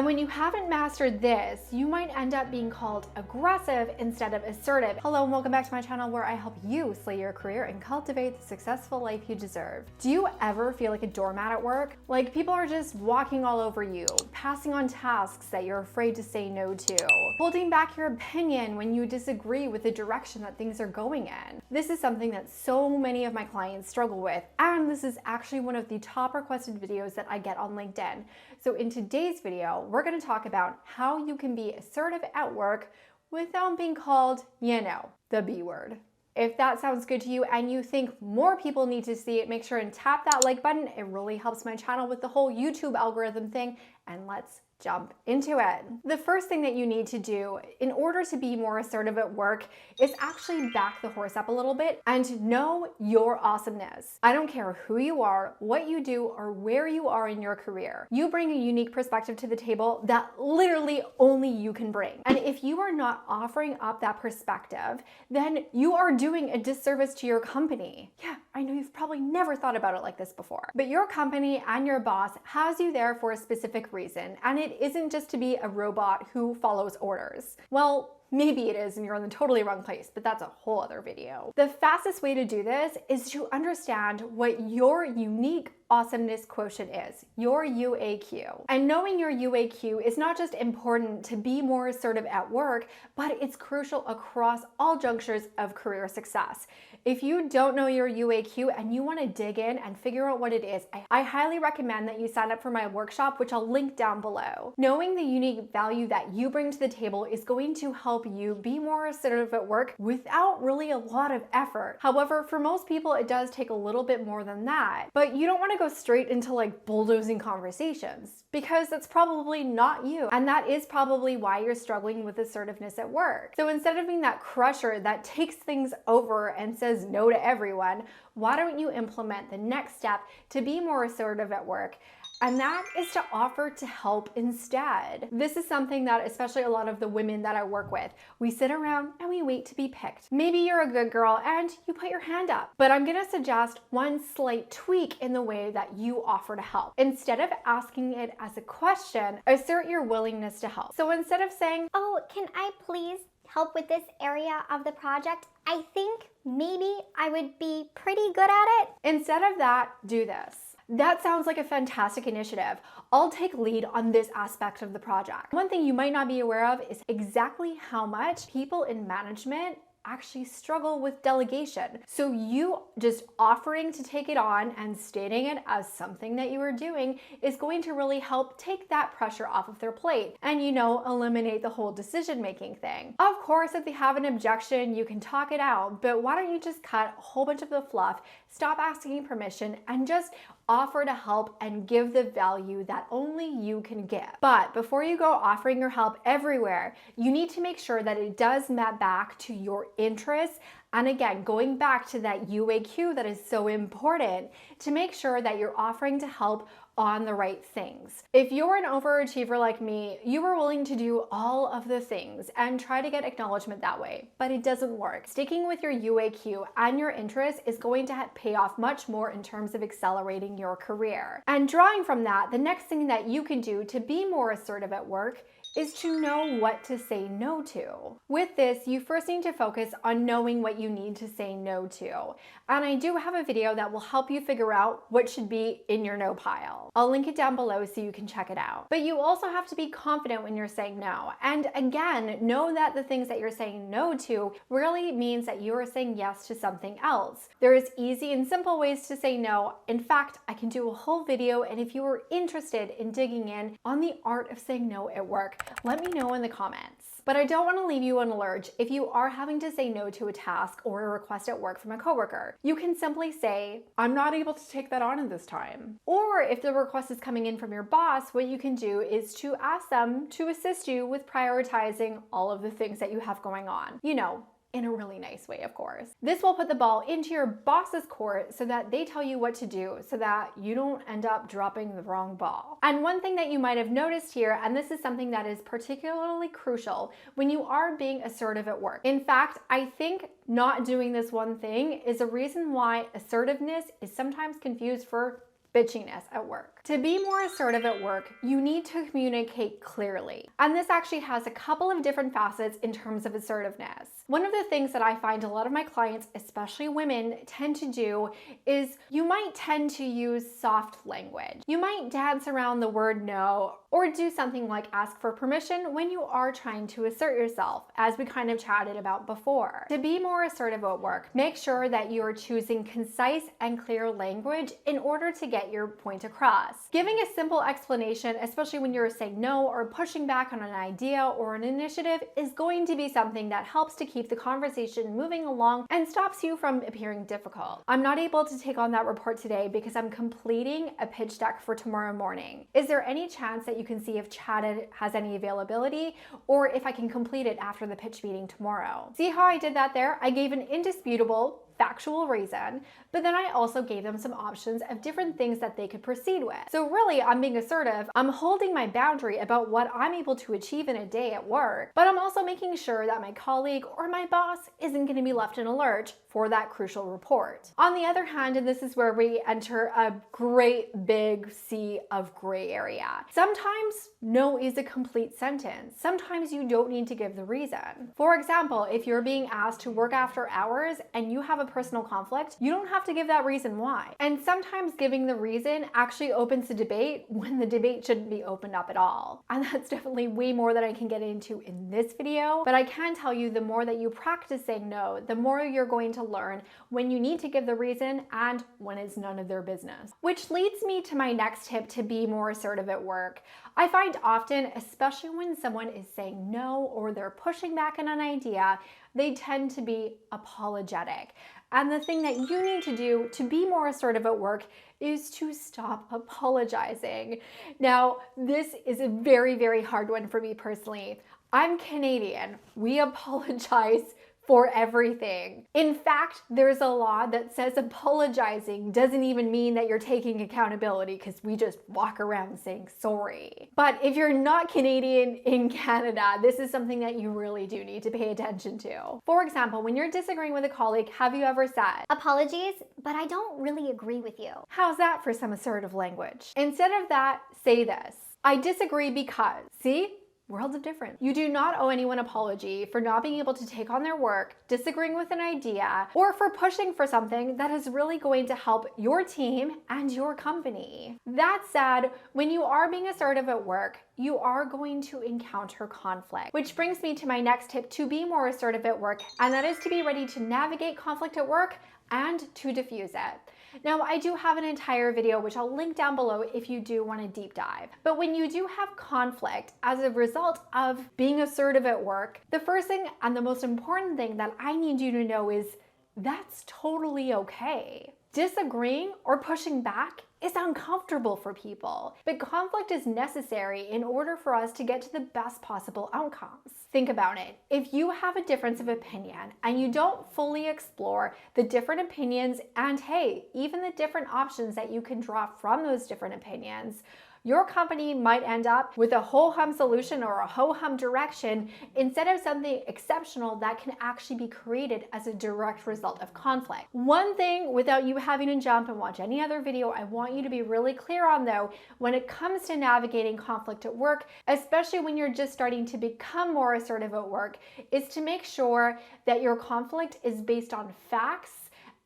And when you haven't mastered this, you might end up being called aggressive instead of assertive. Hello and welcome back to my channel where I help you slay your career and cultivate the successful life you deserve. Do you ever feel like a doormat at work? Like people are just walking all over you, passing on tasks that you're afraid to say no to, holding back your opinion when you disagree with the direction that things are going in. This is something that so many of my clients struggle with, and this is actually one of the top requested videos that I get on LinkedIn. So in today's video, we're going to talk about how you can be assertive at work without being called, the B word. If that sounds good to you and you think more people need to see it, make sure and tap that like button. It really helps my channel with the whole YouTube algorithm thing, and let's jump into it. The first thing that you need to do in order to be more assertive at work is actually back the horse up a little bit and know your awesomeness. I don't care who you are, what you do, or where you are in your career. You bring a unique perspective to the table that literally only you can bring. And if you are not offering up that perspective, then you are doing a disservice to your company. Yeah, I know you've probably never thought about it like this before, but your company and your boss has you there for a specific reason, and it isn't just to be a robot who follows orders. Well, maybe it is and you're in the totally wrong place, but that's a whole other video. The fastest way to do this is to understand what your unique awesomeness quotient is, your UAQ. And knowing your UAQ is not just important to be more assertive at work, but it's crucial across all junctures of career success. If you don't know your UAQ and you want to dig in and figure out what it is, I highly recommend that you sign up for my workshop, which I'll link down below. Knowing the unique value that you bring to the table is going to help you be more assertive at work without really a lot of effort. However, for most people, it does take a little bit more than that. But you don't want to go straight into like bulldozing conversations, because that's probably not you. And that is probably why you're struggling with assertiveness at work. So instead of being that crusher that takes things over and says no to everyone, why don't you implement the next step to be more assertive at work? And that is to offer to help instead. This is something that especially a lot of the women that I work with, we sit around and we wait to be picked. Maybe you're a good girl and you put your hand up, but I'm gonna suggest one slight tweak in the way that you offer to help. Instead of asking it as a question, assert your willingness to help. So instead of saying, "Oh, can I please help with this area of the project? I think maybe I would be pretty good at it." Instead of that, do this. That sounds like a fantastic initiative. I'll take lead on this aspect of the project. One thing you might not be aware of is exactly how much people in management actually struggle with delegation. So you just offering to take it on and stating it as something that you are doing is going to really help take that pressure off of their plate and, eliminate the whole decision-making thing. Of course, if they have an objection, you can talk it out, but why don't you just cut a whole bunch of the fluff, stop asking permission, and just offer to help and give the value that only you can give. But before you go offering your help everywhere, you need to make sure that it does map back to your interests. And again, going back to that UAQ that is so important to make sure that you're offering to help on the right things. If you're an overachiever like me, you are willing to do all of the things and try to get acknowledgement that way, but it doesn't work. Sticking with your UAQ and your interests is going to pay off much more in terms of accelerating your career. And drawing from that, the next thing that you can do to be more assertive at work is to know what to say no to. With this, you first need to focus on knowing what you need to say no to. And I do have a video that will help you figure out what should be in your no pile. I'll link it down below so you can check it out. But you also have to be confident when you're saying no. And again, know that the things that you're saying no to really means that you are saying yes to something else. There is easy and simple ways to say no. In fact, I can do a whole video, and if you are interested in digging in on the art of saying no at work, let me know in the comments. But I don't want to leave you on a lurch if you are having to say no to a task or a request at work from a coworker. You can simply say, "I'm not able to take that on at this time." Or if the request is coming in from your boss, what you can do is to ask them to assist you with prioritizing all of the things that you have going on. In a really nice way, of course. This will put the ball into your boss's court so that they tell you what to do so that you don't end up dropping the wrong ball. And one thing that you might have noticed here, and this is something that is particularly crucial when you are being assertive at work. In fact, I think not doing this one thing is a reason why assertiveness is sometimes confused for bitchiness at work. To be more assertive at work, you need to communicate clearly. And this actually has a couple of different facets in terms of assertiveness. One of the things that I find a lot of my clients, especially women, tend to do is you might tend to use soft language. You might dance around the word no or do something like ask for permission when you are trying to assert yourself, as we kind of chatted about before. To be more assertive at work, make sure that you are choosing concise and clear language in order to get your point across. Giving a simple explanation, especially when you're saying no or pushing back on an idea or an initiative, is going to be something that helps to keep the conversation moving along and stops you from appearing difficult. I'm not able to take on that report today because I'm completing a pitch deck for tomorrow morning. Is there any chance that you can see if Chad has any availability or if I can complete it after the pitch meeting tomorrow? See how I did that there? I gave an indisputable factual reason, but then I also gave them some options of different things that they could proceed with. So really, I'm being assertive. I'm holding my boundary about what I'm able to achieve in a day at work, but I'm also making sure that my colleague or my boss isn't going to be left in a lurch for that crucial report. On the other hand, and this is where we enter a great big sea of gray area. Sometimes no is a complete sentence. Sometimes you don't need to give the reason. For example, if you're being asked to work after hours and you have a personal conflict, you don't have to give that reason why. And sometimes giving the reason actually opens the debate when the debate shouldn't be opened up at all. And that's definitely way more than I can get into in this video, but I can tell you the more that you practice saying no, the more you're going to learn when you need to give the reason and when it's none of their business. Which leads me to my next tip to be more assertive at work. I find often, especially when someone is saying no or they're pushing back on an idea, they tend to be apologetic. And the thing that you need to do to be more assertive at work is to stop apologizing. Now, this is a very, very hard one for me personally. I'm Canadian. We apologize for everything. In fact, there's a law that says apologizing doesn't even mean that you're taking accountability because we just walk around saying sorry. But if you're not Canadian in Canada, this is something that you really do need to pay attention to. For example, when you're disagreeing with a colleague, have you ever said, "Apologies, but I don't really agree with you"? how's that for some assertive language? Instead of that, say this, "I disagree because," see? Worlds of difference. You do not owe anyone an apology for not being able to take on their work, disagreeing with an idea, or for pushing for something that is really going to help your team and your company. That said, when you are being assertive at work, you are going to encounter conflict. Which brings me to my next tip to be more assertive at work, and that is to be ready to navigate conflict at work and to diffuse it. Now, I do have an entire video, which I'll link down below if you do want to deep dive. But when you do have conflict as a result of being assertive at work, the first thing and the most important thing that I need you to know is that's totally okay. Disagreeing or pushing back is uncomfortable for people, but conflict is necessary in order for us to get to the best possible outcomes. Think about it. If you have a difference of opinion and you don't fully explore the different opinions and hey, even the different options that you can draw from those different opinions, your company might end up with a ho-hum solution or a ho-hum direction instead of something exceptional that can actually be created as a direct result of conflict. One thing, without you having to jump and watch any other video, I want you to be really clear on though, when it comes to navigating conflict at work, especially when you're just starting to become more assertive at work, is to make sure that your conflict is based on facts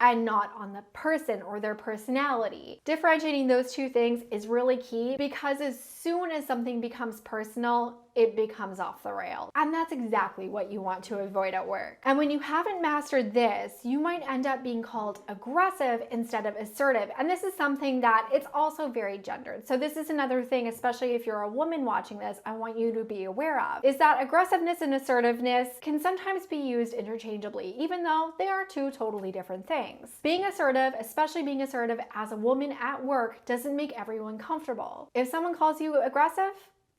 and not on the person or their personality. Differentiating those two things is really key because as soon as something becomes personal, it becomes off the rail. And that's exactly what you want to avoid at work. And when you haven't mastered this, you might end up being called aggressive instead of assertive. And this is something that it's also very gendered. So this is another thing, especially if you're a woman watching this, I want you to be aware of, is that aggressiveness and assertiveness can sometimes be used interchangeably, even though they are two totally different things. Being assertive, especially being assertive as a woman at work, doesn't make everyone comfortable. If someone calls you aggressive,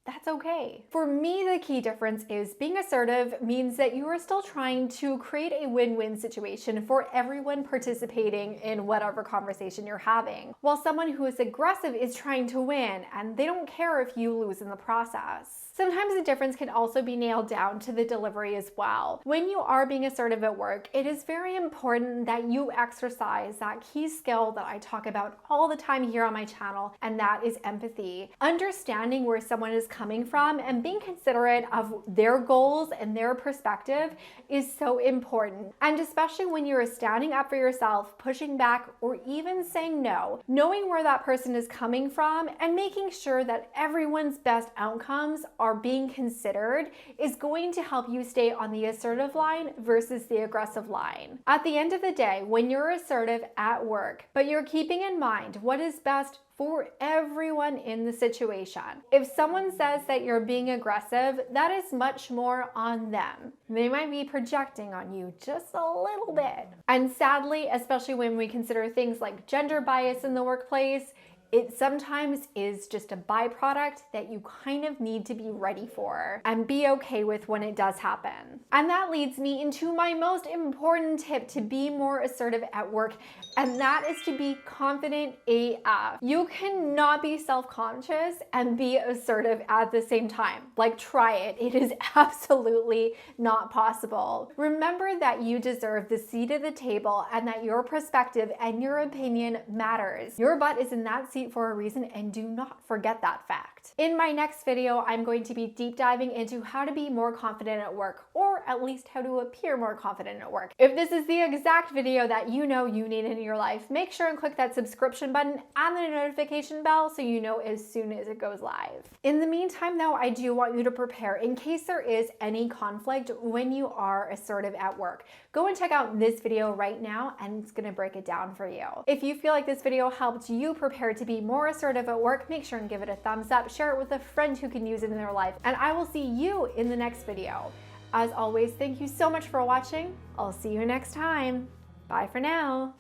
That's okay. For me, the key difference is being assertive means that you are still trying to create a win-win situation for everyone participating in whatever conversation you're having, while someone who is aggressive is trying to win and they don't care if you lose in the process. Sometimes the difference can also be nailed down to the delivery as well. When you are being assertive at work, it is very important that you exercise that key skill that I talk about all the time here on my channel, and that is empathy. Understanding where someone is coming from and being considerate of their goals and their perspective is so important. And especially when you're standing up for yourself, pushing back, or even saying no, knowing where that person is coming from and making sure that everyone's best outcomes are being considered is going to help you stay on the assertive line versus the aggressive line. At the end of the day, when you're assertive at work, but you're keeping in mind what is best for everyone in the situation. If someone says that you're being aggressive, that is much more on them. They might be projecting on you just a little bit. And sadly, especially when we consider things like gender bias in the workplace, it sometimes is just a byproduct that you kind of need to be ready for and be okay with when it does happen. And that leads me into my most important tip to be more assertive at work, and that is to be confident AF. You cannot be self-conscious and be assertive at the same time. Like, try it. It is absolutely not possible. Remember that you deserve the seat at the table and that your perspective and your opinion matters. Your butt is in that seat for a reason, and do not forget that fact. In my next video, I'm going to be deep diving into how to be more confident at work, or at least how to appear more confident at work. If this is the exact video that you know you need in your life, make sure and click that subscription button and the notification bell so you know as soon as it goes live. In the meantime though, I do want you to prepare in case there is any conflict when you are assertive at work. Go and check out this video right now and it's gonna break it down for you. If you feel like this video helped you prepare to be more assertive at work, make sure and give it a thumbs up, share it with a friend who can use it in their life, and I will see you in the next video. As always, thank you so much for watching. I'll see you next time. Bye for now.